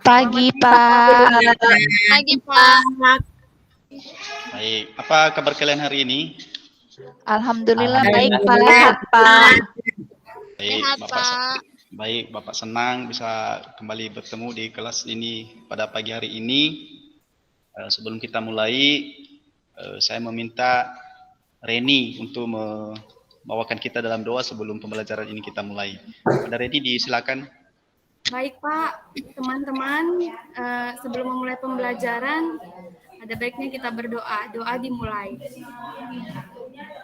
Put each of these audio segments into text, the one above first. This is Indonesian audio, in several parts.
Pagi, Pak. Pagi, Pak. Baik, apa kabar kalian hari ini? Alhamdulillah baik, Pak. Alhamdulillah. Sehat, Pak. Baik, Sehat, Bapak. Pak. Baik, Bapak senang bisa kembali bertemu di kelas ini pada pagi hari ini. Sebelum kita mulai, saya meminta Reni untuk membawakan kita dalam doa sebelum pembelajaran ini kita mulai. Pada Reni, disilakan. Baik Pak, teman-teman, sebelum memulai pembelajaran, ada baiknya kita berdoa. Doa dimulai.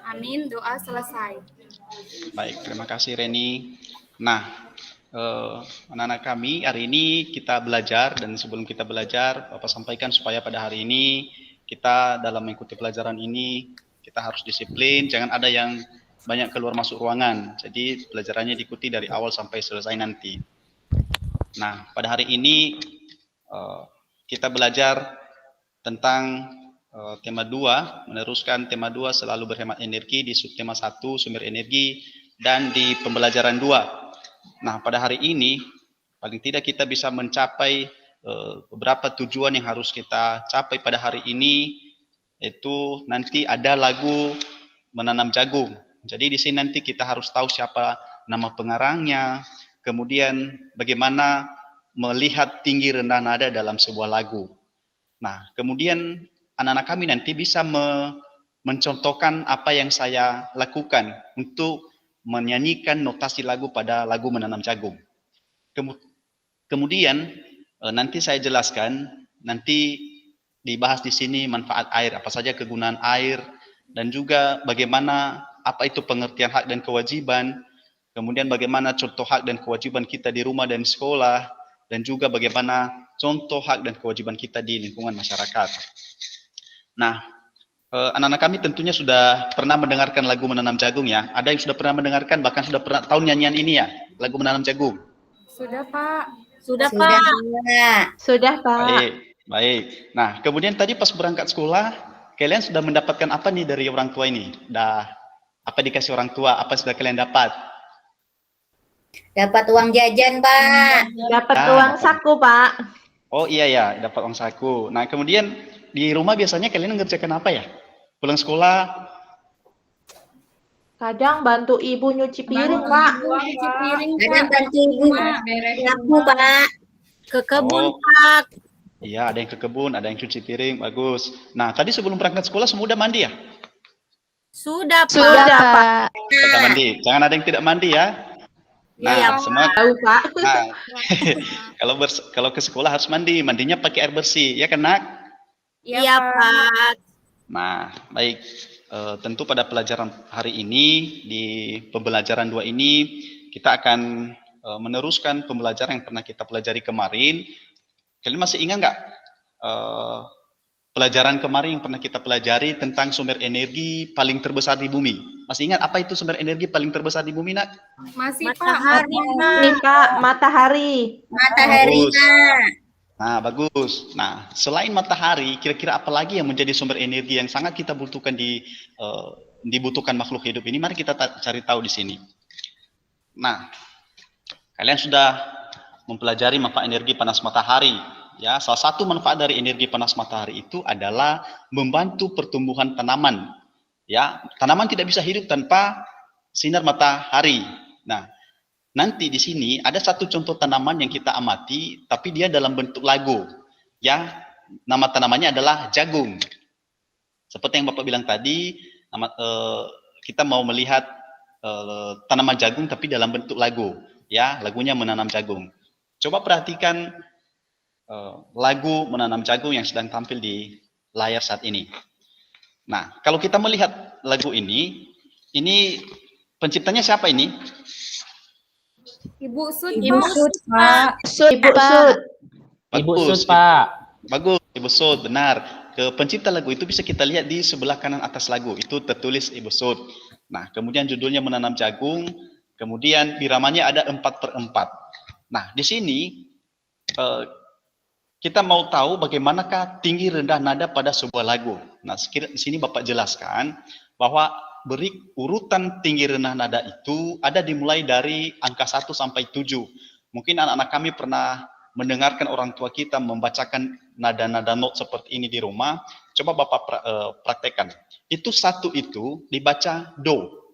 Amin, doa selesai. Baik, terima kasih Reni. Nah, anak-anak kami hari ini kita belajar, dan sebelum kita belajar, Bapak sampaikan supaya pada hari ini kita dalam mengikuti pelajaran ini kita harus disiplin, jangan ada yang banyak keluar masuk ruangan. Jadi pelajarannya diikuti dari awal sampai selesai nanti. Nah, pada hari ini kita belajar tentang tema 2, meneruskan tema 2 selalu berhemat energi di subtema 1 sumber energi, dan di pembelajaran 2. Nah, pada hari ini paling tidak kita bisa mencapai beberapa tujuan yang harus kita capai pada hari ini, yaitu nanti ada lagu menanam jagung. Jadi di sini nanti kita harus tahu siapa nama pengarangnya, kemudian bagaimana melihat tinggi rendah nada dalam sebuah lagu. Nah, kemudian anak-anak kami nanti bisa mencontohkan apa yang saya lakukan untuk menyanyikan notasi lagu pada lagu menanam jagung. Kemudian nanti saya jelaskan, nanti dibahas di sini manfaat air, apa saja kegunaan air, dan juga bagaimana apa itu pengertian hak dan kewajiban, kemudian bagaimana contoh hak dan kewajiban kita di rumah dan di sekolah, dan juga bagaimana contoh hak dan kewajiban kita di lingkungan masyarakat. Nah, anak-anak kami tentunya sudah pernah mendengarkan lagu menanam jagung ya. Ada yang sudah pernah mendengarkan, bahkan sudah pernah tahu nyanyian ini ya, lagu menanam jagung. Sudah Pak. Sudah, Pak. Sudah, Pak. Baik, baik. Nah, kemudian tadi pas berangkat sekolah, kalian sudah mendapatkan apa nih dari orang tua ini? Apa dikasih orang tua? Apa sudah kalian dapat? Dapat uang jajan, Pak. Dapat uang saku, Pak. Oh iya ya, dapat uang saku. Nah, kemudian di rumah biasanya kalian mengerjakan apa ya? Pulang sekolah? Kadang bantu ibu nyuci piring, Pak. Cuci piring, Kadang Pak. bantu ibu nyapu, Pak. Ke kebun, Oh. Pak. Iya, ada yang ke kebun, ada yang cuci piring, bagus. Nah, tadi sebelum berangkat sekolah semua udah mandi ya? Sudah, Pak. Sudah, Pak. Kita mandi. Jangan ada yang tidak mandi ya. Nah, Iya, semua. Tahu, Pak. Nah, kalau ke sekolah harus mandi, mandinya pakai air bersih, ya kan, Nak? Iya, Pak. Nah, baik. Tentu pada pelajaran hari ini, di pembelajaran 2 ini, kita akan meneruskan pembelajaran yang pernah kita pelajari kemarin. Kalian masih ingat nggak pelajaran kemarin yang pernah kita pelajari tentang sumber energi paling terbesar di bumi? Masih ingat apa itu sumber energi paling terbesar di bumi, Nak? Masih Pak. Matahari, Ini, Pak. Pak, matahari. Matahari, Bagus. Pak. Nah, bagus. Nah, selain matahari, kira-kira apa lagi yang menjadi sumber energi yang sangat kita butuhkan dibutuhkan makhluk hidup ini? Mari kita cari tahu di sini. Nah, kalian sudah mempelajari manfaat energi panas matahari. Ya, salah satu manfaat dari energi panas matahari itu adalah membantu pertumbuhan tanaman. Ya, tanaman tidak bisa hidup tanpa sinar matahari. Nah, nanti di sini ada satu contoh tanaman yang kita amati, tapi dia dalam bentuk lagu. Ya, nama tanamannya adalah jagung. Seperti yang Bapak bilang tadi, kita mau melihat tanaman jagung tapi dalam bentuk lagu. Ya, lagunya menanam jagung. Coba perhatikan lagu menanam jagung yang sedang tampil di layar saat ini. Nah, kalau kita melihat lagu ini penciptanya siapa ini? Ibu Sud. Ibu Sud, Pak. Ibu Sud. Ibu Bagus, Sud, Pak. Bagus, Ibu Sud, benar. Pencipta lagu itu bisa kita lihat di sebelah kanan atas lagu, itu tertulis Ibu Sud. Nah, kemudian judulnya menanam jagung, kemudian biramanya ada 4/4. Nah, di sini kita mau tahu bagaimanakah tinggi rendah nada pada sebuah lagu. Nah, di sini Bapak jelaskan bahwa urutan tinggi rendah nada itu ada dimulai dari angka 1 sampai 7. Mungkin anak-anak kami pernah mendengarkan orang tua kita membacakan nada-nada not seperti ini di rumah, coba Bapak praktekkan. Itu satu itu dibaca do,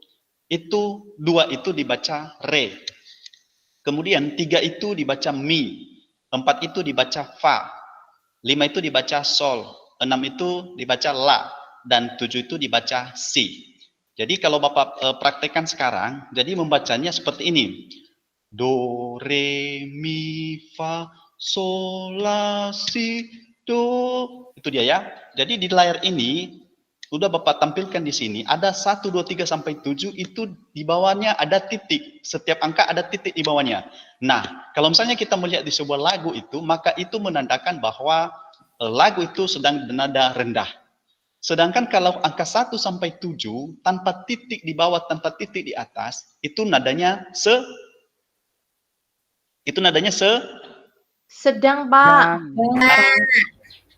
itu dua itu dibaca re, kemudian tiga itu dibaca mi, empat itu dibaca fa, lima itu dibaca sol, enam itu dibaca la, dan tujuh itu dibaca si. Jadi kalau Bapak praktekkan sekarang, jadi membacanya seperti ini. Do, re, mi, fa, sol, la, si, do. Itu dia ya. Jadi di layar ini, udah Bapak tampilkan di sini, ada 1, 2, 3, sampai 7, itu di bawahnya ada titik. Setiap angka ada titik di bawahnya. Nah, kalau misalnya kita melihat di sebuah lagu itu, maka itu menandakan bahwa lagu itu sedang nada rendah. Sedangkan kalau angka 1 sampai 7, tanpa titik di bawah, tanpa titik di atas, itu nadanya sedang, Pak.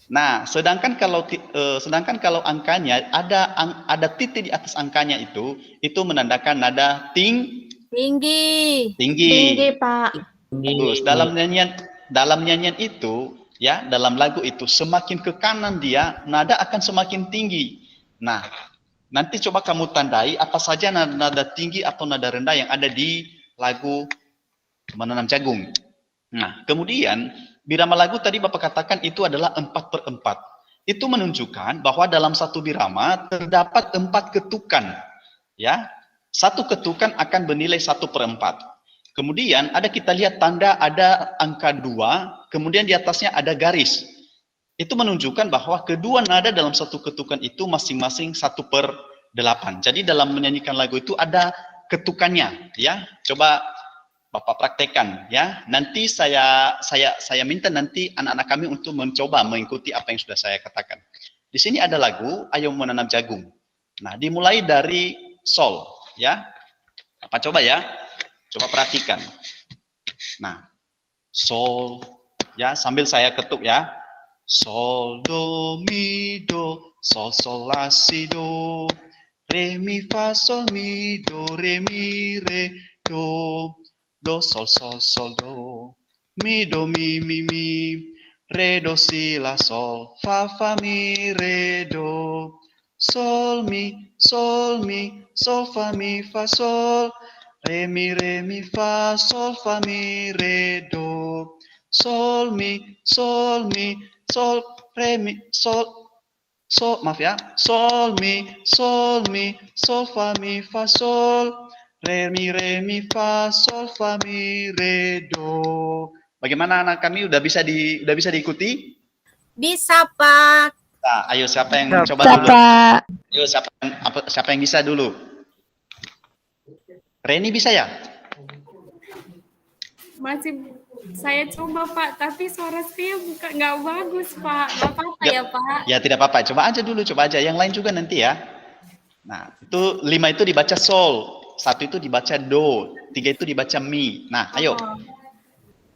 Nah, sedangkan kalau angkanya ada titik di atas angkanya itu menandakan nada Tinggi. Tinggi, Pak. Bagus. Dalam nyanyian itu, ya, dalam lagu itu semakin ke kanan dia, nada akan semakin tinggi. Nah, nanti coba kamu tandai apa saja nada tinggi atau nada rendah yang ada di lagu Menanam Jagung. Nah, kemudian birama lagu tadi Bapak katakan itu adalah 4/4. Itu menunjukkan bahwa dalam satu birama terdapat 4 ketukan. Ya, satu ketukan akan bernilai 1/4. Kemudian kita lihat tanda ada angka 2, kemudian di atasnya ada garis. Itu menunjukkan bahwa kedua nada dalam satu ketukan itu masing-masing 1/8. Jadi dalam menyanyikan lagu itu ada ketukannya, ya. Coba Bapak praktekkan, ya. Nanti saya minta nanti anak-anak kami untuk mencoba mengikuti apa yang sudah saya katakan. Di sini ada lagu Ayo Menanam Jagung. Nah, dimulai dari sol, ya. Bapak coba ya. Coba perhatikan. Nah, sol, ya, sambil saya ketuk ya. Sol, do, mi, do, sol, sol, la, si, do, re, mi, fa, sol, mi, do, re, mi, re, do, sol, sol, sol, do, mi, mi, re, do, si, la, sol, fa, fa, mi, re, do, sol, mi, sol, fa, mi, fa, sol, re, mi, fa, sol, fa, mi, re, do, sol, mi, sol, re, mi, maaf ya, sol, mi, sol, fa, mi, fa, sol, re, mi, fa, sol, fa, mi, re, do. Bagaimana anak kami udah bisa diikuti? Bisa, Pak. Nah, ayo siapa yang coba dulu? Ayo siapa yang bisa dulu? Reni bisa ya? Masih saya coba Pak, tapi suara saya nggak bagus Pak. Nggak apa-apa ya Pak? Ya tidak apa-apa, coba aja. Yang lain juga nanti ya. Nah, itu 5 itu dibaca sol, 1 itu dibaca do, 3 itu dibaca mi. Nah, ayo.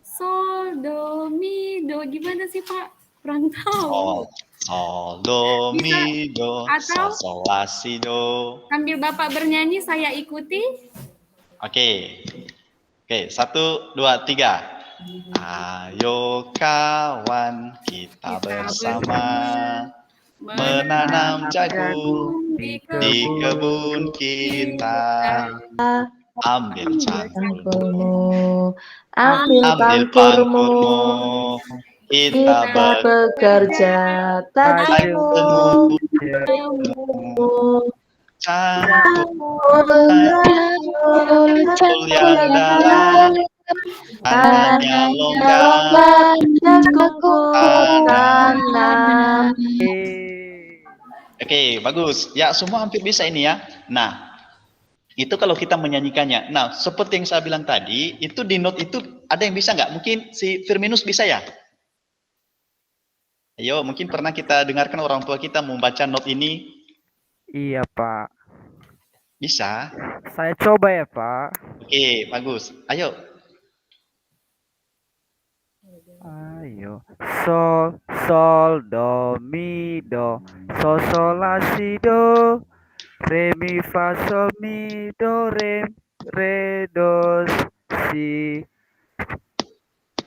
Sol, do, mi, do. Gimana sih Pak? Kurang tahu. Sol, do, mi, do, sol, sol, la, si, do. Sambil Bapak bernyanyi, saya ikuti. Oke, 1, 2, 3. Ayo kawan, kita bersama menanam jagung di kebun kita. Ambil cangkulmu, ambil pangkurmu, kita bekerja tanammu. Cangkul yang dalam, tanahnya longgar, jagung tanam. Oke, bagus. Ya, semua hampir bisa ini ya. Nah, itu kalau kita menyanyikannya. Nah, seperti yang saya bilang tadi, itu di note itu ada yang bisa nggak? Mungkin si Firminus bisa ya? Ayo, mungkin pernah kita dengarkan orang tua kita membaca note ini. Iya, Pak. Bisa? Saya coba ya, Pak. Oke, bagus. Ayo. Sol, sol, do, mi, do, sol, sol, la, si, do, re, mi, fa, sol, mi, do, re, do, si.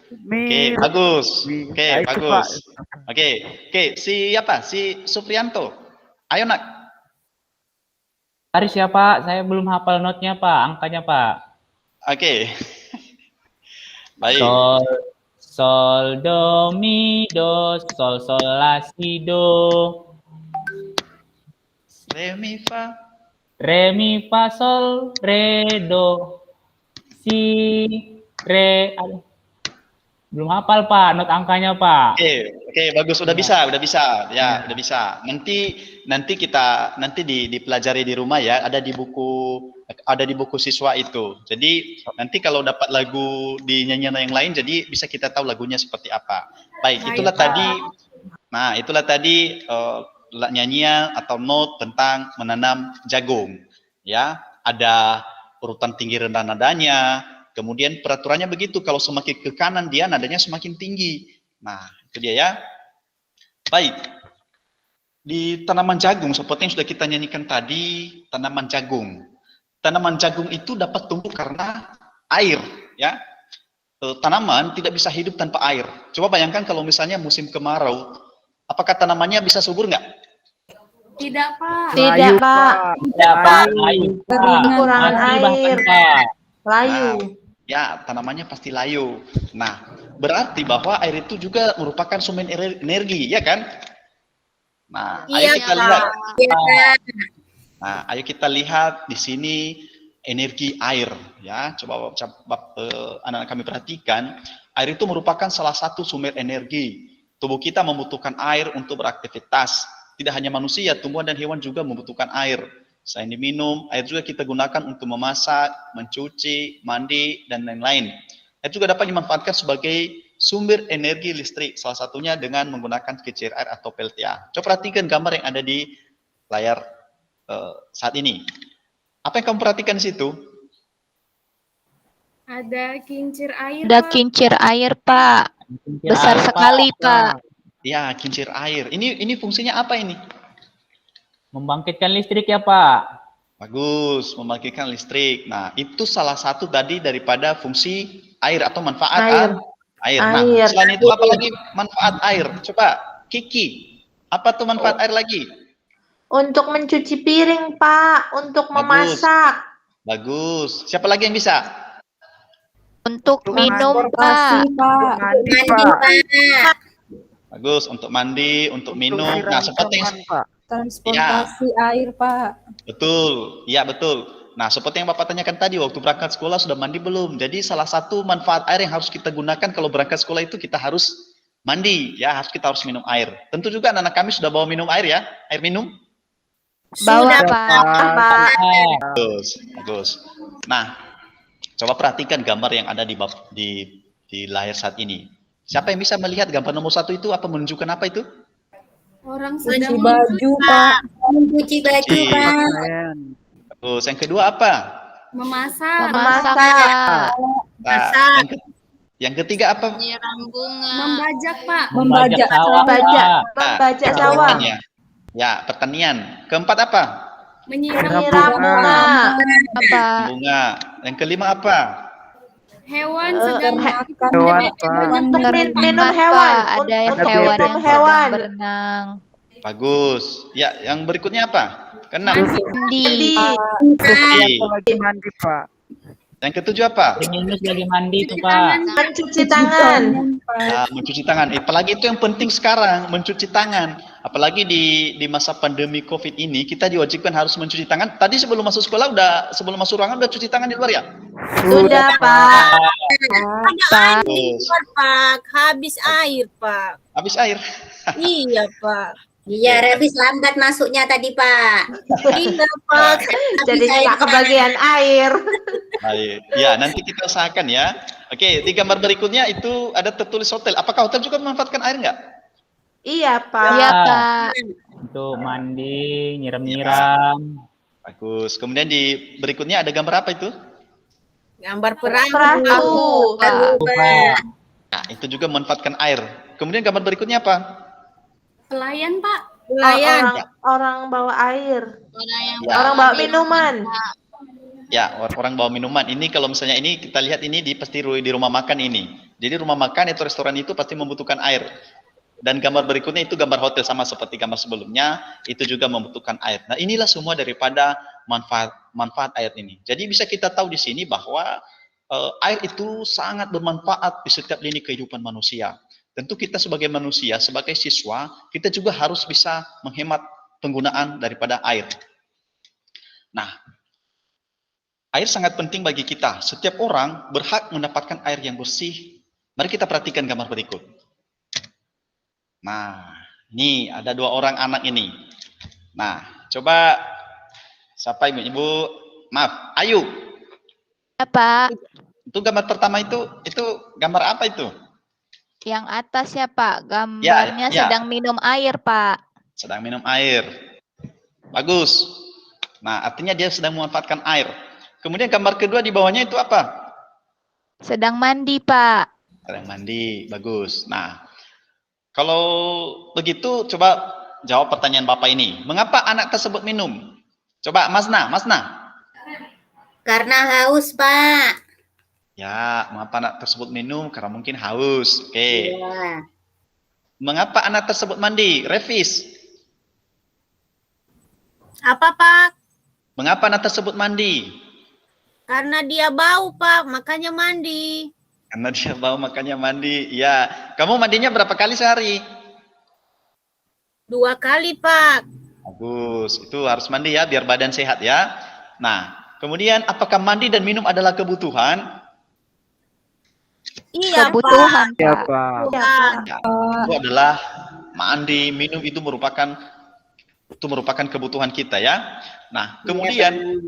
Oke, bagus. Mi. Oke, Nah, itu, Pak. bagus. Oke, siapa? Si Suprianto. Ayo nak. Haris ya Pak, saya belum hafal notnya Pak, angkanya Pak. Oke. Baik. Sol, sol, do, mi, do, sol, sol, la, si, do. Re, mi, fa. Re, mi, fa, sol, re, do, si, re. Aduh. Belum hafal Pak, not angkanya Pak. Oke, bagus. Udah bisa. Ya, udah bisa. Nanti kita dipelajari di rumah ya. Ada di buku siswa itu. Jadi nanti kalau dapat lagu di nyanyian yang lain, jadi bisa kita tahu lagunya seperti apa. Baik, itulah tadi. Nah, itulah tadi nyanyian atau not tentang menanam jagung. Ya, ada urutan tinggi rendah nadanya. Kemudian peraturannya begitu, kalau semakin ke kanan dia nadanya semakin tinggi. Nah, itu dia ya. Baik. Di tanaman jagung, seperti yang sudah kita nyanyikan tadi, tanaman jagung. Tanaman jagung itu dapat tumbuh karena air, ya. Tanaman tidak bisa hidup tanpa air. Coba bayangkan kalau misalnya musim kemarau, apakah tanamannya bisa subur nggak? Tidak, Pak. Tidak, Pak. Tidak Pak, layu Pak. Kekurangan Mati bahkan, air. Pak. Layu. Ya, tanamannya pasti layu. Nah, berarti bahwa air itu juga merupakan sumber energi, ya kan? Nah, ayo kita lihat. Nah, ayo kita lihat di sini energi air, ya. Coba anak-anak kami perhatikan, air itu merupakan salah satu sumber energi. Tubuh kita membutuhkan air untuk beraktivitas. Tidak hanya manusia, tumbuhan dan hewan juga membutuhkan air. Selain diminum, air juga kita gunakan untuk memasak, mencuci, mandi, dan lain-lain. Air juga dapat dimanfaatkan sebagai sumber energi listrik, salah satunya dengan menggunakan kincir air atau PLTA. Coba perhatikan gambar yang ada di layar saat ini. Apa yang kamu perhatikan di situ? Ada kincir air, Ada Pak. kincir air, Pak. Kincir Besar air, sekali, Pak. Ya, kincir air. Ini fungsinya apa ini? Membangkitkan listrik ya Pak. Bagus, membangkitkan listrik. Nah, itu salah satu tadi daripada fungsi air atau manfaat air. Nah, Air. selain itu apa lagi manfaat air? Coba, Kiki, apa tuh manfaat air lagi? Untuk mencuci piring, Pak. Untuk memasak. Bagus. Siapa lagi yang bisa? Untuk minum, Pak. Mandi, Pak. Bagus, untuk mandi, untuk minum. Untuk Nah, seperti yang Pak. Transportasi air, Pak. betul, ya betul. Nah, seperti yang Bapak tanyakan tadi, waktu berangkat sekolah sudah mandi belum? Jadi salah satu manfaat air yang harus kita gunakan kalau berangkat sekolah itu kita harus mandi, ya kita harus minum air. Tentu juga anak-anak kami sudah bawa minum air ya, air minum. Bawa, Sudah, Pak. Pak. Bagus. Nah, coba perhatikan gambar yang ada di layar saat ini. Siapa yang bisa melihat gambar nomor 1 itu apa menunjukkan apa itu? Orang Cuci sedang baju, Pak. Mencuci baju, Cuci. Pak. Terus yang kedua apa? memasak, Memasak, Memasak. Pak. Nah, yang ketiga apa? Menyiram bunga. membajak, Pak. Membajak sawah, Membajak. Pak. Membajak sawah. Pertanian. Ya, pertanian. Keempat apa? Menyiram Menyiram bunga. Pak. Bunga. Yang kelima apa? hewan sedang Hewan, Pak. Minum hewan. Pak. Ada yang Untuk hewan minum yang hewan. sedang berenang. Bagus. Ya, yang berikutnya apa? Keenam. Mandi. Mandi. Lagi mandi, Pak. Yang ketujuh apa? Minus lagi mandi tuh cuci Pak. tangan, Mencuci tangan. Nah, mencuci tangan. Apalagi itu yang penting sekarang, mencuci tangan. Apalagi di masa pandemi COVID ini, kita diwajibkan harus mencuci tangan. Tadi sebelum masuk sekolah sebelum masuk ruangan udah cuci tangan di luar ya? Sudah, Pak. Pak. Terus, Pak, habis air, Pak. habis air. Iya, Pak. Iya, habis lambat masuknya tadi, Pak. Iya, Pak. Jadi nggak kebagian air. Baik. Ya, nanti kita usahakan ya. Oke, di gambar berikutnya itu ada tertulis hotel. Apakah hotel juga memanfaatkan air nggak? Iya, Pak. Iya, Pak. Untuk mandi, nyiram-nyiram. Bagus. Kemudian di berikutnya ada gambar apa itu? Gambar perahu. Perahu. Pak. Nah, itu juga memanfaatkan air. Kemudian gambar berikutnya apa? pelayan, Pak. Pelayan. Orang bawa air. Ya, Orang bawa minuman. ya, orang bawa minuman. Ini kalau misalnya ini kita lihat ini pasti di rumah makan ini. Jadi rumah makan atau restoran itu pasti membutuhkan air. Dan gambar berikutnya itu gambar hotel, sama seperti gambar sebelumnya, itu juga membutuhkan air. Nah, inilah semua daripada manfaat air ini. Jadi bisa kita tahu di sini bahwa air itu sangat bermanfaat di setiap lini kehidupan manusia. Tentu kita sebagai manusia, sebagai siswa, kita juga harus bisa menghemat penggunaan daripada air. Nah, air sangat penting bagi kita. Setiap orang berhak mendapatkan air yang bersih. Mari kita perhatikan gambar berikut. Nah, ini ada 2 orang anak ini. Nah, coba siapa ibu? Maaf, Ayu. Ya, Pak. Itu gambar pertama itu gambar apa itu? Yang atas ya, Pak. Gambarnya Ya. sedang minum air, Pak. Sedang minum air. Bagus. Nah, artinya dia sedang memanfaatkan air. Kemudian gambar kedua di bawahnya itu apa? Sedang mandi, Pak. Sedang mandi. Bagus. Nah, kalau begitu coba jawab pertanyaan Bapak ini. Mengapa anak tersebut minum? Coba Masna. Karena haus, Pak. Ya, mengapa anak tersebut minum? Karena mungkin haus. Oke. Iya. Mengapa anak tersebut mandi? Revis. Apa, Pak? Mengapa anak tersebut mandi? Karena dia bau, Pak, makanya mandi. Karena dia bau makanya mandi. Ya, kamu mandinya berapa kali sehari? 2 kali, Pak. Bagus, itu harus mandi ya, biar badan sehat ya. Nah, kemudian apakah mandi dan minum adalah kebutuhan? Iya, Kebutuhan, Ya, Pak. Pak. Ya, itu adalah mandi, minum itu merupakan kebutuhan kita ya. Nah, kemudian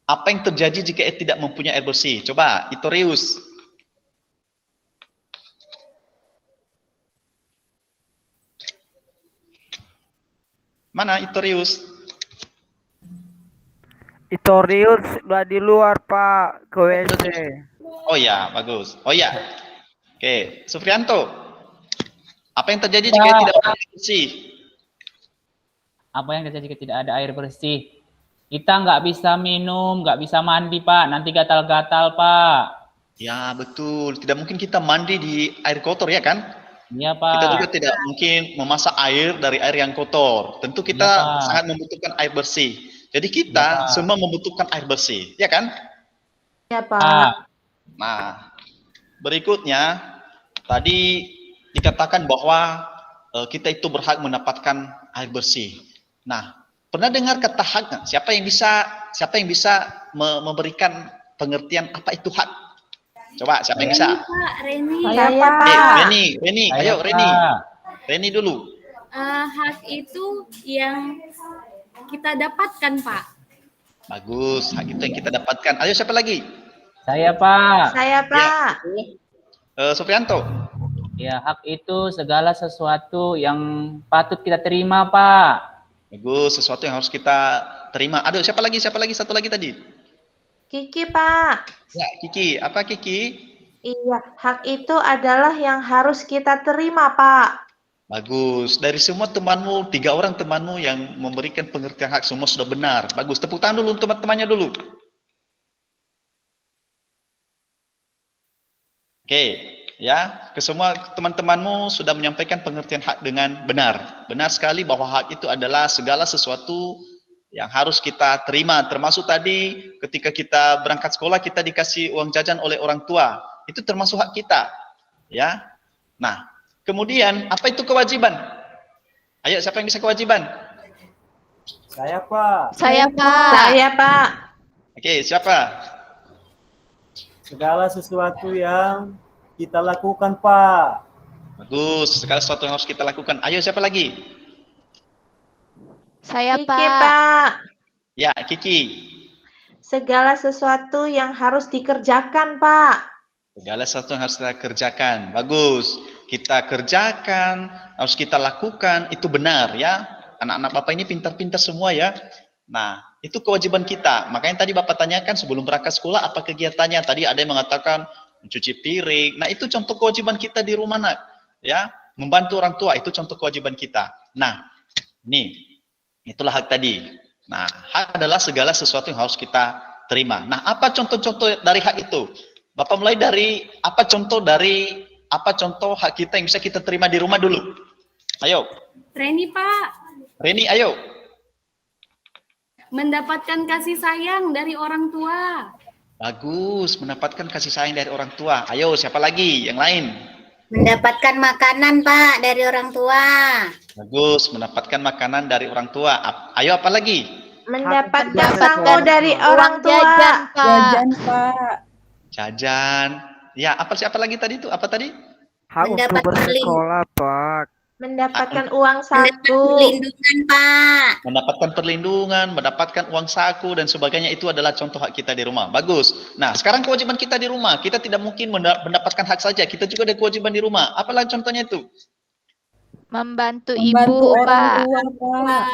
apa yang terjadi jika tidak mempunyai air bersih? Coba, Itorius. Mana Itorius? Itorius udah di luar, Pak, ke WC. Oh ya, bagus. Oh ya. Oke, Sufrianto. Apa yang terjadi jika tidak ada air bersih? Apa yang terjadi jika tidak ada air bersih? Kita nggak bisa minum, nggak bisa mandi, Pak. Nanti gatal-gatal, Pak. Ya, betul. Tidak mungkin kita mandi di air kotor ya kan? Iya, Kita Pak. juga tidak mungkin memasak air dari air yang kotor. Tentu kita Iya, Pak. sangat membutuhkan air bersih. Jadi kita Iya, Pak. semua membutuhkan air bersih, ya kan? Ya, Pak. Pak. Nah, berikutnya tadi dikatakan bahwa kita itu berhak mendapatkan air bersih. Nah, pernah dengar kata hak nggak? Siapa yang bisa memberikan pengertian apa itu hak? Coba, siapa yang bisa? Pak, Reni. Saya, Saya, Pak. Pak. Reni, Saya, ayo Reni. Pak. Reni dulu. Hak itu yang kita dapatkan, Pak. Bagus, hak itu yang kita dapatkan. Ayo siapa lagi? Saya, Pak. Saya, Pak. Suprianto. Ya, hak itu segala sesuatu yang patut kita terima, Pak. Bagus, sesuatu yang harus kita terima. Aduh, siapa lagi? Satu lagi tadi. Kiki, Pak. Ya, Kiki. Apa Kiki? Iya, hak itu adalah yang harus kita terima, Pak. Bagus. Dari semua temanmu, 3 orang temanmu yang memberikan pengertian hak, semua sudah benar. Bagus. Tepuk tangan dulu untuk teman-temannya dulu. Oke, ya. Ke semua teman-temanmu sudah menyampaikan pengertian hak dengan benar. Benar sekali bahwa hak itu adalah segala sesuatu yang harus kita terima. Termasuk tadi ketika kita berangkat sekolah, kita dikasih uang jajan oleh orang tua. Itu termasuk hak kita. Ya. Nah, kemudian, apa itu kewajiban? Ayo, siapa yang bisa kewajiban? Saya, Pak. Saya, Pak. Saya, Pak. Oke, siapa? Segala sesuatu yang kita lakukan, Pak. Bagus, segala sesuatu yang harus kita lakukan. Ayo, siapa lagi? Saya, Kiki, Pak. Pak. Ya, Kiki. Segala sesuatu yang harus dikerjakan, Pak. Segala sesuatu yang harus kita kerjakan. Bagus. Kita kerjakan, harus kita lakukan, itu benar ya. Anak-anak Bapak ini pintar-pintar semua ya. Nah, itu kewajiban kita. Makanya tadi Bapak tanyakan sebelum berangkat sekolah apa kegiatannya. Tadi ada yang mengatakan mencuci piring. Nah, itu contoh kewajiban kita di rumah, nak. Ya, membantu orang tua itu contoh kewajiban kita. Nah, nih, itulah hak tadi. Nah, hak adalah segala sesuatu yang harus kita terima. Nah, apa contoh-contoh dari hak itu? Bapak mulai dari apa contoh hak kita yang bisa kita terima di rumah dulu. Ayo. Reni Pak, Reni, ayo. mendapatkan kasih sayang dari orang tua. Bagus, mendapatkan kasih sayang dari orang tua. Ayo, siapa lagi? Yang lain. Mendapatkan makanan, Pak, dari orang tua. Bagus, mendapatkan makanan dari orang tua. Ayo, apa lagi? Mendapatkan sangko dari orang tua. Jajan, Pak. Jajan, Pak. Jajan. Ya, siapa lagi tadi itu? Apa tadi? Hak untuk Mendapat bersekolah, Pak. Mendapatkan uang Mendapat saku. perlindungan, Pak. Mendapatkan perlindungan, mendapatkan uang saku dan sebagainya, itu adalah contoh hak kita di rumah. Bagus. Nah, sekarang kewajiban kita di rumah. Kita tidak mungkin mendapatkan hak saja. Kita juga ada kewajiban di rumah. Apalah contohnya itu? Membantu Membantu ibu, orang Pak. tua, Pak.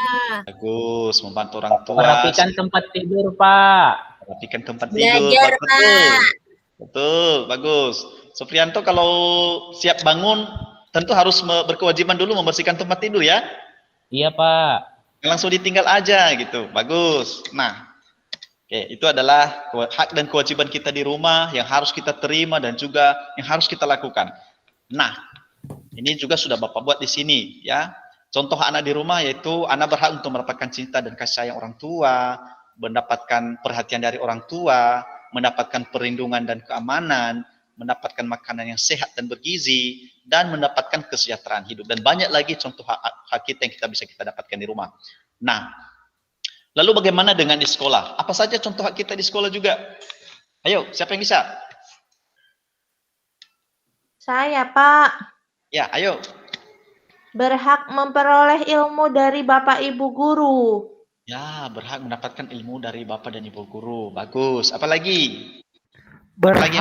Bagus, membantu orang tua. Merapikan tempat tidur, Pak. Merapikan tempat tidur. Belajar, Betul. Betul, bagus. Suprianto kalau siap bangun, tentu harus berkewajiban dulu membersihkan tempat tidur ya. Iya, Pak. Langsung ditinggal aja gitu. Bagus. Nah, oke, itu adalah hak dan kewajiban kita di rumah yang harus kita terima dan juga yang harus kita lakukan. Nah, ini juga sudah Bapak buat di sini ya. Contoh anak di rumah yaitu anak berhak untuk mendapatkan cinta dan kasih sayang orang tua, mendapatkan perhatian dari orang tua, mendapatkan perlindungan dan keamanan, mendapatkan makanan yang sehat dan bergizi, dan mendapatkan kesejahteraan hidup. Dan banyak lagi contoh hak kita yang kita bisa dapatkan di rumah. Nah, lalu bagaimana dengan di sekolah? Apa saja contoh hak kita di sekolah juga? Ayo, siapa yang bisa? Saya, Pak. Ya, ayo. Berhak memperoleh ilmu dari Bapak Ibu guru. Ya, berhak mendapatkan ilmu dari Bapak dan Ibu guru. Bagus. Apalagi? Apalagi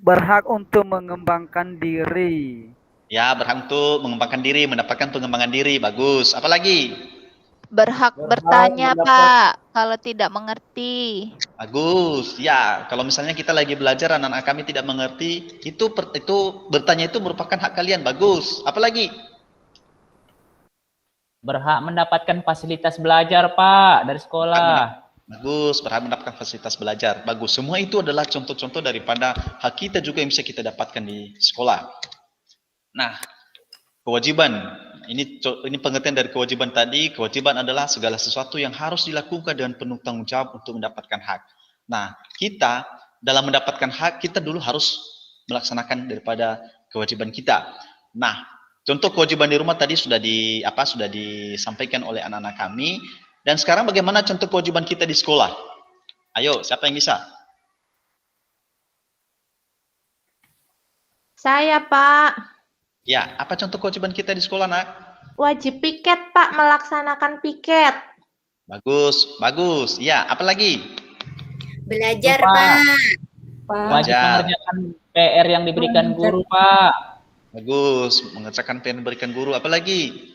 Berhak untuk mengembangkan diri. Ya, berhak untuk mengembangkan diri, mendapatkan pengembangan diri. Bagus. Apalagi? Berhak bertanya, Pak, kalau tidak mengerti. Bagus. Ya, kalau misalnya kita lagi belajar, anak-anak kami tidak mengerti, itu bertanya itu merupakan hak kalian. Bagus. Apalagi? Berhak mendapatkan fasilitas belajar, Pak, dari sekolah. Bagus, berhak mendapatkan fasilitas belajar. Bagus. Semua itu adalah contoh-contoh daripada hak kita juga yang bisa kita dapatkan di sekolah. Nah, kewajiban. Ini pengertian dari kewajiban tadi. Kewajiban adalah segala sesuatu yang harus dilakukan dengan penuh tanggung jawab untuk mendapatkan hak. Nah, kita dalam mendapatkan hak, kita dulu harus melaksanakan daripada kewajiban kita. Nah, contoh kewajiban di rumah tadi sudah disampaikan oleh anak-anak kami. Dan sekarang bagaimana contoh kewajiban kita di sekolah? Ayo, siapa yang bisa? Saya, Pak. Ya, apa contoh kewajiban kita di sekolah, nak? Wajib piket, Pak, melaksanakan piket. Bagus, bagus. Ya, apa lagi? Belajar, Pak. Pak. Wajib mengerjakan PR yang diberikan guru, Pak. Bagus, mengerjakan PR yang diberikan guru. Apa lagi?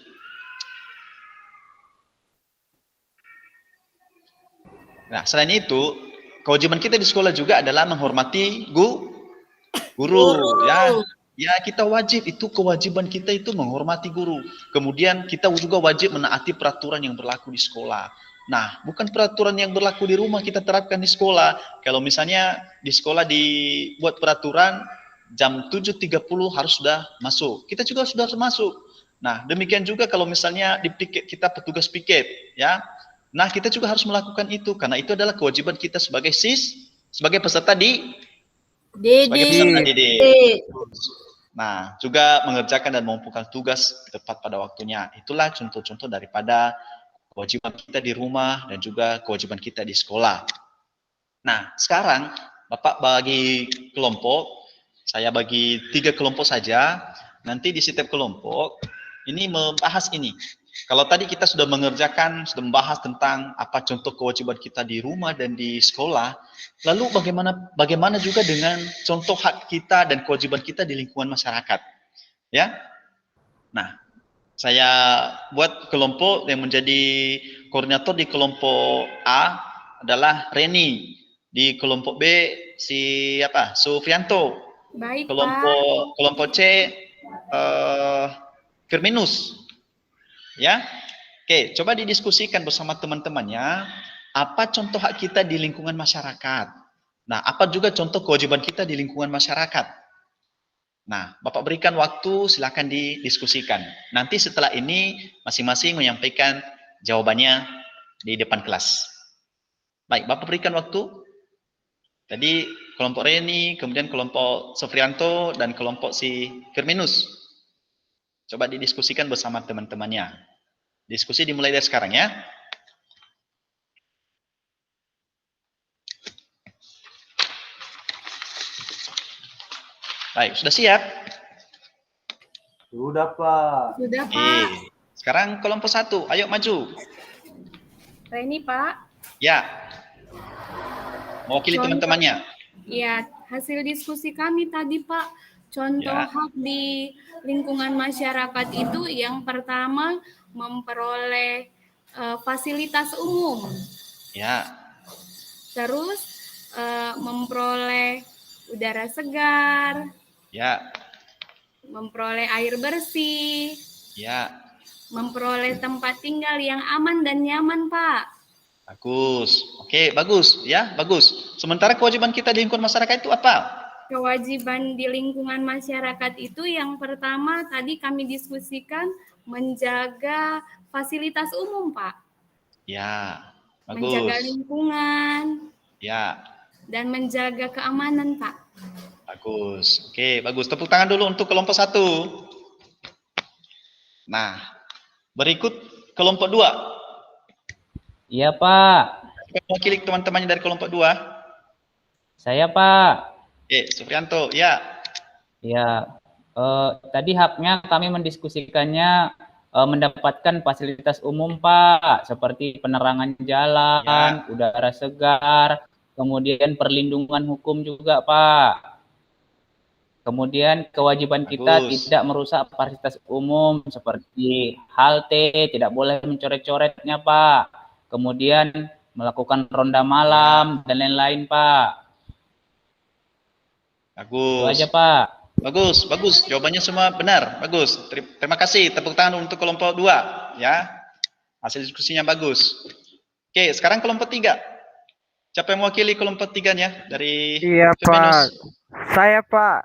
Nah, selain itu, kewajiban kita di sekolah juga adalah menghormati guru. Ya, kita wajib, itu kewajiban kita itu menghormati guru. Kemudian kita juga wajib menaati peraturan yang berlaku di sekolah. Nah, bukan peraturan yang berlaku di rumah kita terapkan di sekolah. Kalau misalnya di sekolah dibuat peraturan jam 7.30 harus sudah masuk. Kita juga sudah harus masuk. Nah, demikian juga kalau misalnya di piket kita petugas piket, ya. Nah, kita juga harus melakukan itu karena itu adalah kewajiban kita sebagai sebagai peserta didik. Nah, juga mengerjakan dan mengumpulkan tugas tepat pada waktunya. Itulah contoh-contoh daripada kewajiban kita di rumah dan juga kewajiban kita di sekolah. Nah, sekarang Bapak bagi kelompok, saya bagi 3 kelompok saja. Nanti di setiap kelompok ini membahas ini. Kalau tadi kita sudah sudah membahas tentang apa contoh kewajiban kita di rumah dan di sekolah, lalu bagaimana juga dengan contoh hak kita dan kewajiban kita di lingkungan masyarakat, ya? Nah, saya buat kelompok yang menjadi koordinator di kelompok A adalah Reni, di kelompok B Suprianto, Baik, kelompok C Firminus. Ya, oke, coba didiskusikan bersama teman-temannya, apa contoh hak kita di lingkungan masyarakat. Nah, apa juga contoh kewajiban kita di lingkungan masyarakat? Nah, Bapak berikan waktu, silakan didiskusikan. Nanti setelah ini, masing-masing menyampaikan jawabannya di depan kelas. Baik, Bapak berikan waktu. Tadi kelompok Reni, kemudian kelompok Sofrianto, dan kelompok si Firminus. Coba didiskusikan bersama teman-temannya. Diskusi dimulai dari sekarang ya. Baik, sudah siap? Sudah, Pak. Sudah, Pak. Sekarang kelompok 1, ayo maju. Reni, Pak. Ya. Mewakili teman-temannya. Ya, hasil diskusi kami tadi, Pak. Contoh Ya. hak di lingkungan masyarakat itu yang pertama memperoleh fasilitas umum. Ya. Terus memperoleh udara segar, Ya. memperoleh air bersih, Ya. memperoleh tempat tinggal yang aman dan nyaman, Pak. Bagus. Oke, bagus. Ya, bagus. Sementara kewajiban kita di lingkungan masyarakat itu apa? Kewajiban di lingkungan masyarakat itu yang pertama tadi kami diskusikan menjaga fasilitas umum, Pak. Ya, Menjaga bagus. lingkungan Ya, dan menjaga keamanan, Pak. bagus. Oke, bagus. Tepuk tangan dulu untuk kelompok 1. Nah, berikut kelompok 2. Iya, Pak. Mewakili teman-temannya dari kelompok 2. Saya, Pak. Sufrianto, ya. Ya, tadi haknya kami mendiskusikannya mendapatkan fasilitas umum, Pak, seperti penerangan jalan, udara segar, kemudian perlindungan hukum juga, Pak. Kemudian kewajiban kita tidak merusak fasilitas umum seperti halte, tidak boleh mencoret-coretnya, Pak. Kemudian melakukan ronda malam dan lain-lain, Pak. Bagus. Itu aja, Pak. Bagus, bagus. Jawabannya semua benar. Bagus. Terima kasih. Tepuk tangan untuk kelompok 2. Ya. Hasil diskusinya bagus. Oke, sekarang kelompok 3. Siapa yang mewakili kelompok 3-nya dari Iya, Firminus? Pak. Saya, Pak.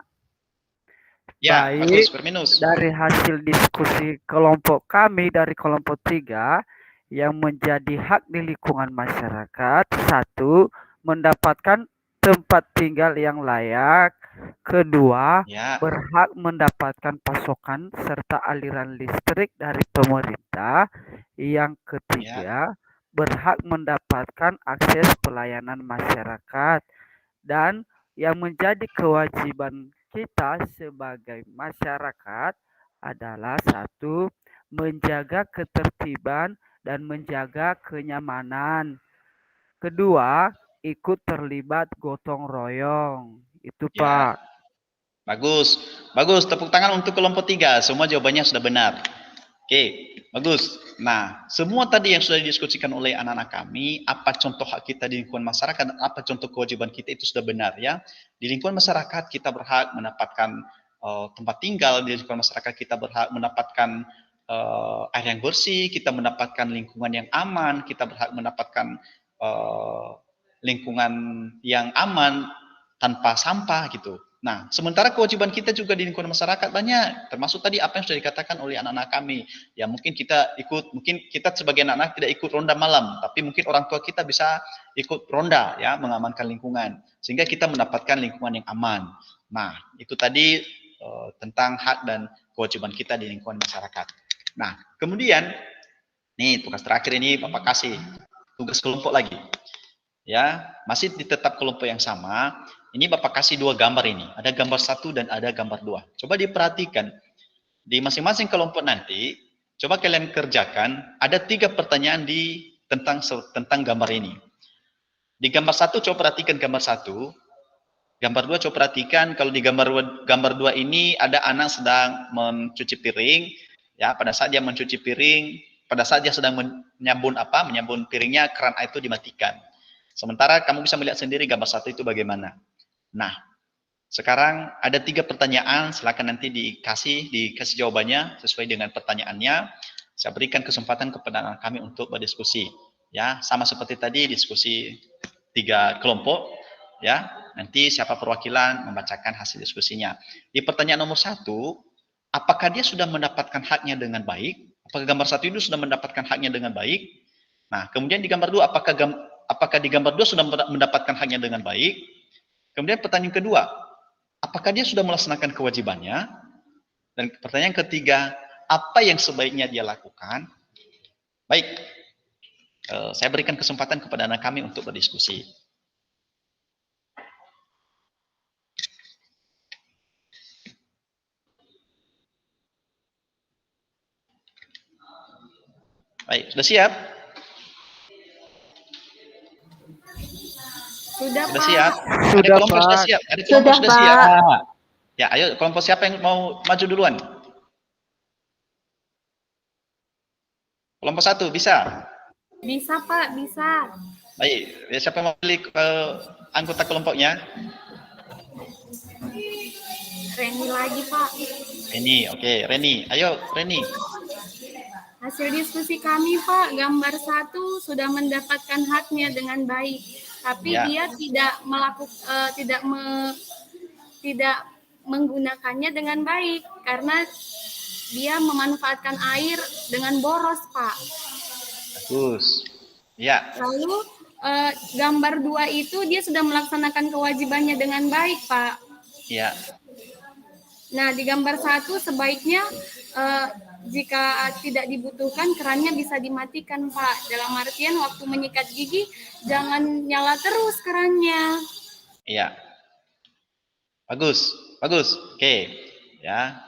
Ya, Baik, bagus. Firminus. dari hasil diskusi kelompok kami dari kelompok 3 yang menjadi hak di lingkungan masyarakat, 1, mendapatkan tempat tinggal yang layak, kedua, berhak mendapatkan pasokan serta aliran listrik dari pemerintah, yang ketiga, berhak mendapatkan akses pelayanan masyarakat, dan yang menjadi kewajiban kita sebagai masyarakat adalah 1, menjaga ketertiban dan menjaga kenyamanan. Kedua, ikut terlibat gotong royong. Itu, Pak. Bagus. Bagus. Tepuk tangan untuk kelompok 3. Semua jawabannya sudah benar. Oke, bagus. Nah, semua tadi yang sudah didiskusikan oleh anak-anak kami, apa contoh hak kita di lingkungan masyarakat dan apa contoh kewajiban kita itu sudah benar ya. Di lingkungan masyarakat kita berhak mendapatkan tempat tinggal, di lingkungan masyarakat kita berhak mendapatkan air yang bersih, kita mendapatkan lingkungan yang aman, kita berhak mendapatkan lingkungan yang aman tanpa sampah gitu. Nah, sementara kewajiban kita juga di lingkungan masyarakat banyak, termasuk tadi apa yang sudah dikatakan oleh anak-anak kami. Ya mungkin kita sebagai anak-anak tidak ikut ronda malam, tapi mungkin orang tua kita bisa ikut ronda ya, mengamankan lingkungan sehingga kita mendapatkan lingkungan yang aman. Nah, itu tadi tentang hak dan kewajiban kita di lingkungan masyarakat. Nah, kemudian nih tugas terakhir ini Bapak kasih tugas kelompok lagi. Ya, masih di tetap kelompok yang sama. Ini Bapak kasih 2 gambar ini. Ada gambar 1 dan ada gambar 2. Coba diperhatikan. Di masing-masing kelompok nanti, coba kalian kerjakan. Ada 3 pertanyaan tentang gambar ini. Di gambar 1, coba perhatikan gambar 1. Gambar 2, coba perhatikan. Kalau di gambar 2 ini, ada anak sedang mencuci piring. Ya, pada saat dia mencuci piring, pada saat dia sedang menyambun piringnya, keran air itu dimatikan. Sementara kamu bisa melihat sendiri gambar 1 itu bagaimana. Nah, sekarang ada 3 pertanyaan, silakan nanti dikasih jawabannya sesuai dengan pertanyaannya. Saya berikan kesempatan kepada anak kami untuk berdiskusi. Ya, sama seperti tadi diskusi 3 kelompok. Ya, nanti siapa perwakilan membacakan hasil diskusinya. Di pertanyaan nomor 1, apakah dia sudah mendapatkan haknya dengan baik? Apakah gambar 1 itu sudah mendapatkan haknya dengan baik? Nah, kemudian di gambar 2, apakah di gambar 2 sudah mendapatkan haknya dengan baik? Kemudian pertanyaan kedua, apakah dia sudah melaksanakan kewajibannya? Dan pertanyaan ketiga, apa yang sebaiknya dia lakukan? Baik, saya berikan kesempatan kepada anak kami untuk berdiskusi. Baik, sudah siap? Sudah, Sudah Pak. siap? Ada Sudah, kelompok sudah Pak. siap? Ada kelompok Sudah, sudah siap? Pak. Ya, ayo kelompok siapa yang mau maju duluan? Kelompok 1 bisa? Bisa, Pak, bisa. Baik, ya, siapa yang mau pilih anggota kelompoknya? Reni lagi, Pak. Reni, oke, Reni. Ayo, Reni. Hasil diskusi kami, Pak, gambar 1 sudah mendapatkan haknya dengan baik, tapi Ya. dia tidak menggunakannya dengan baik karena dia memanfaatkan air dengan boros, Pak. Bagus. Ya, Lalu gambar 2 itu dia sudah melaksanakan kewajibannya dengan baik, Pak. ya, Nah, di gambar 1 sebaiknya jika tidak dibutuhkan kerannya bisa dimatikan, Pak. Dalam artian waktu menyikat gigi jangan nyala terus kerannya. ya. Bagus, bagus. Oke, ya.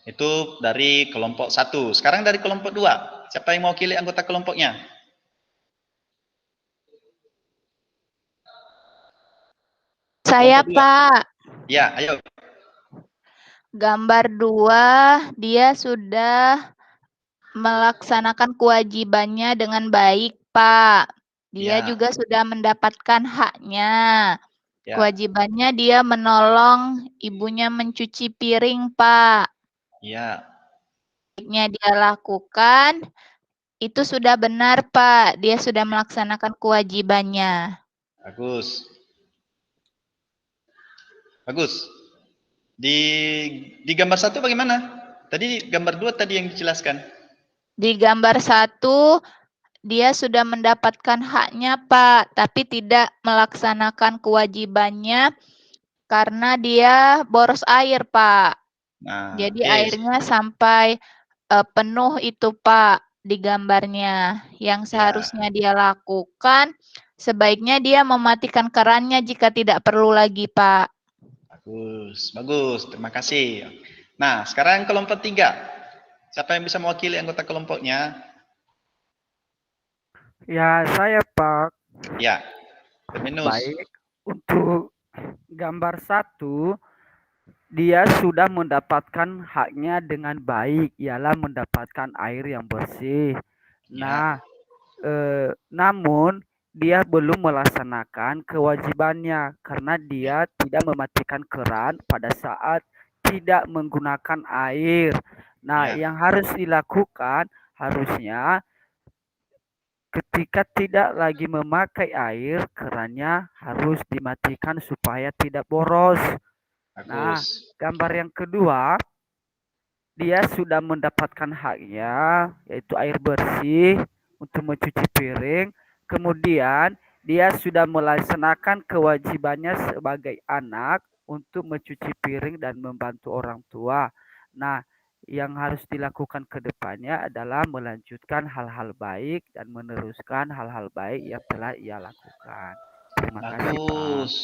Itu dari kelompok 1. Sekarang dari kelompok 2. Siapa yang mau pilih anggota kelompoknya? Saya, Kelompok 2. Pak. Ya, ayo. Gambar 2, dia sudah melaksanakan kewajibannya dengan baik, Pak. Dia Ya. juga sudah mendapatkan haknya. Ya. Kewajibannya dia menolong ibunya mencuci piring, Pak. Ya. Baiknya dia lakukan, itu sudah benar, Pak. Dia sudah melaksanakan kewajibannya. Bagus. Bagus. Di gambar 1 bagaimana? Tadi gambar 2 tadi yang dijelaskan. Di gambar 1, dia sudah mendapatkan haknya, Pak, tapi tidak melaksanakan kewajibannya karena dia boros air, Pak. Nah, Jadi oke. airnya sampai penuh itu, Pak, di gambarnya. Yang seharusnya dia lakukan, sebaiknya dia mematikan kerannya jika tidak perlu lagi, Pak. Bagus, bagus. Terima kasih. Nah, sekarang kelompok 3. Siapa yang bisa mewakili anggota kelompoknya? Ya, saya, Pak. Ya, Terminus. Baik, untuk gambar 1, dia sudah mendapatkan haknya dengan baik, ialah mendapatkan air yang bersih. Nah, namun dia belum melaksanakan kewajibannya karena dia tidak mematikan keran pada saat tidak menggunakan air. Nah, yang harus dilakukan harusnya ketika tidak lagi memakai air, kerannya harus dimatikan supaya tidak boros. Nah, gambar yang kedua, dia sudah mendapatkan haknya, yaitu air bersih untuk mencuci piring. Kemudian, dia sudah melaksanakan kewajibannya sebagai anak untuk mencuci piring dan membantu orang tua. Nah, yang harus dilakukan ke depannya adalah melanjutkan hal-hal baik dan meneruskan hal-hal baik yang telah ia lakukan. Terima kasih, Pak. Bagus.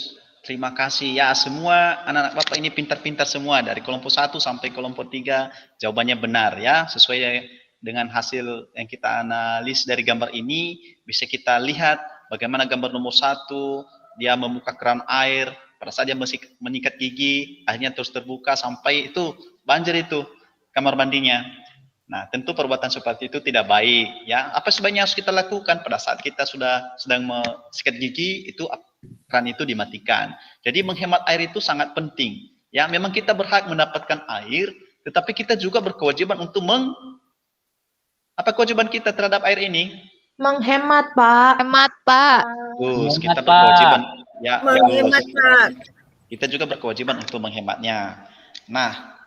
Terima kasih. Ya, semua anak-anak Bapak ini pintar-pintar semua. Dari kelompok 1 sampai kelompok 3, jawabannya benar ya. Sesuai dengan hasil yang kita analis dari gambar ini, bisa kita lihat bagaimana gambar nomor 1, dia membuka keran air, pada saat dia menyikat gigi, akhirnya terus terbuka sampai itu banjir itu kamar mandinya. Nah, tentu perbuatan seperti itu tidak baik ya. Apa sebaiknya harus kita lakukan pada saat kita sedang menyikat gigi, itu keran itu dimatikan. Jadi menghemat air itu sangat penting. Ya, memang kita berhak mendapatkan air, tetapi kita juga berkewajiban untuk apa kewajiban kita terhadap air ini? Menghemat, Pak. Hemat, Pak. Bagus, Menghemat, kita Pak. berkewajiban. Ya, Menghemat, bagus. Pak. Kita juga berkewajiban untuk menghematnya. Nah,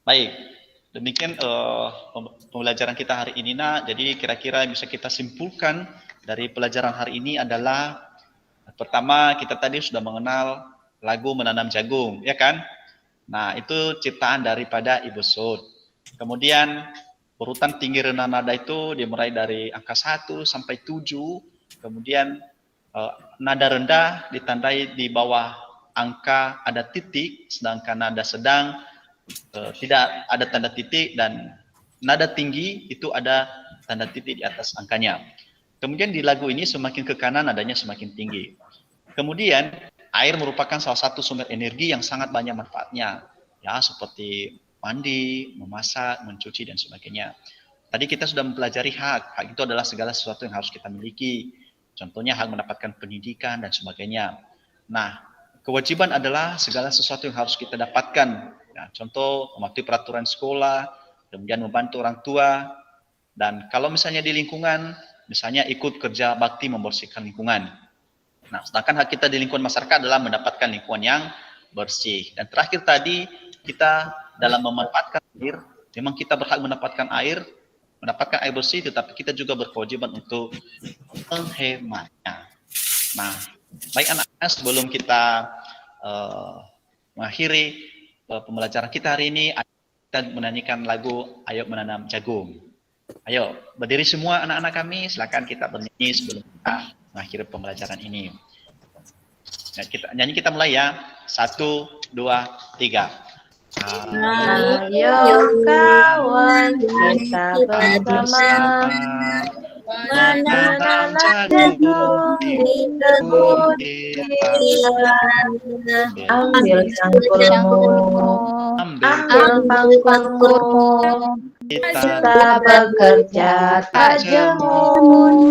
baik. Demikian pembelajaran kita hari ini, Nak. Jadi kira-kira bisa kita simpulkan dari pelajaran hari ini adalah pertama, kita tadi sudah mengenal lagu Menanam Jagung, ya kan? Nah, itu ciptaan daripada Ibu Sud. Kemudian urutan tinggi rendah nada itu dimulai dari angka 1 sampai 7. Kemudian nada rendah ditandai di bawah angka ada titik, sedangkan nada sedang tidak ada tanda titik, dan nada tinggi itu ada tanda titik di atas angkanya. Kemudian di lagu ini semakin ke kanan nadanya semakin tinggi. Kemudian air merupakan salah satu sumber energi yang sangat banyak manfaatnya, ya, seperti mandi, memasak, mencuci, dan sebagainya. Tadi kita sudah mempelajari hak. Hak itu adalah segala sesuatu yang harus kita miliki. Contohnya hak mendapatkan pendidikan dan sebagainya. Nah, kewajiban adalah segala sesuatu yang harus kita dapatkan. Ya, contoh mematuhi peraturan sekolah, kemudian membantu orang tua, dan kalau misalnya di lingkungan, misalnya ikut kerja bakti membersihkan lingkungan. Nah, sedangkan hak kita di lingkungan masyarakat adalah mendapatkan lingkungan yang bersih. Dan terakhir tadi, kita dalam memanfaatkan air, memang kita berhak mendapatkan air bersih, tetapi kita juga berkewajiban untuk menghematnya. Nah, baik anak-anak, sebelum kita mengakhiri pembelajaran kita hari ini, kita menyanyikan lagu Ayo Menanam Jagung. Ayo, berdiri semua anak-anak kami, silakan kita bernyanyi sebelum kita mengakhiri pembelajaran ini. Nah, kita mulai ya. 1, 2, 3. Ayo kawan, kita bersama menanam jagung di kebun kita. Ambil cangkulmu, ambil pangkulmu, kita bekerja tak jemu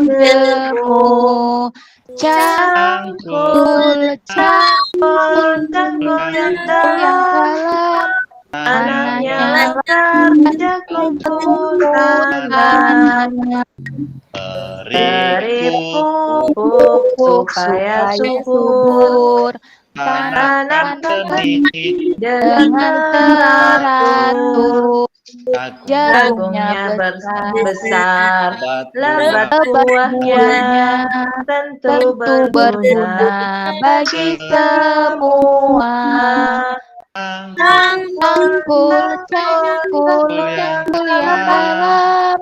debu. Cangkul, cangkul, cangkul yang dalam, anaknya langgar, jagung pun tanam. Beri pupuk supaya subur, tanam benih dengan teratur. Jagungnya besar, lebat buahnya, tentu berguna bagi semua. Cangkul, cangkul, cangkul yang dalam,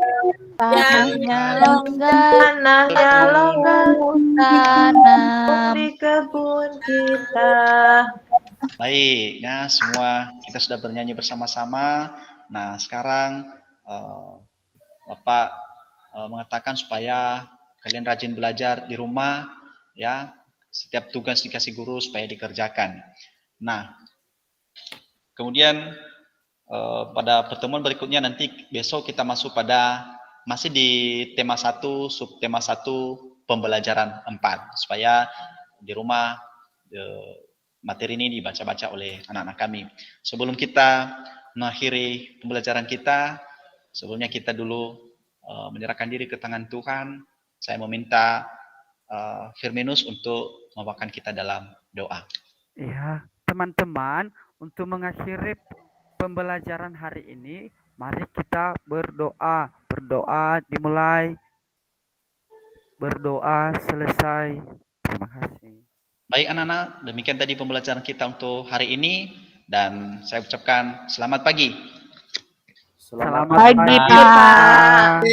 tanahnya longgar, tanam di kebun kita. Baik, nah semua kita sudah bernyanyi bersama-sama. Nah sekarang Bapak mengatakan supaya kalian rajin belajar di rumah, ya. Setiap tugas dikasih guru supaya dikerjakan. Nah, kemudian pada pertemuan berikutnya nanti besok kita masuk pada masih di tema 1, subtema 1, pembelajaran 4, supaya di rumah materi ini dibaca-baca oleh anak-anak kami. Sebelum kita mengakhiri pembelajaran kita, sebelumnya kita dulu menyerahkan diri ke tangan Tuhan. Saya meminta Firminus untuk membawakan kita dalam doa. Ya, teman-teman, untuk mengakhiri pembelajaran hari ini, mari kita berdoa. Berdoa dimulai, berdoa selesai. Terima kasih. Baik anak-anak, demikian tadi pembelajaran kita untuk hari ini, dan saya ucapkan selamat pagi. Selamat pagi, Pak.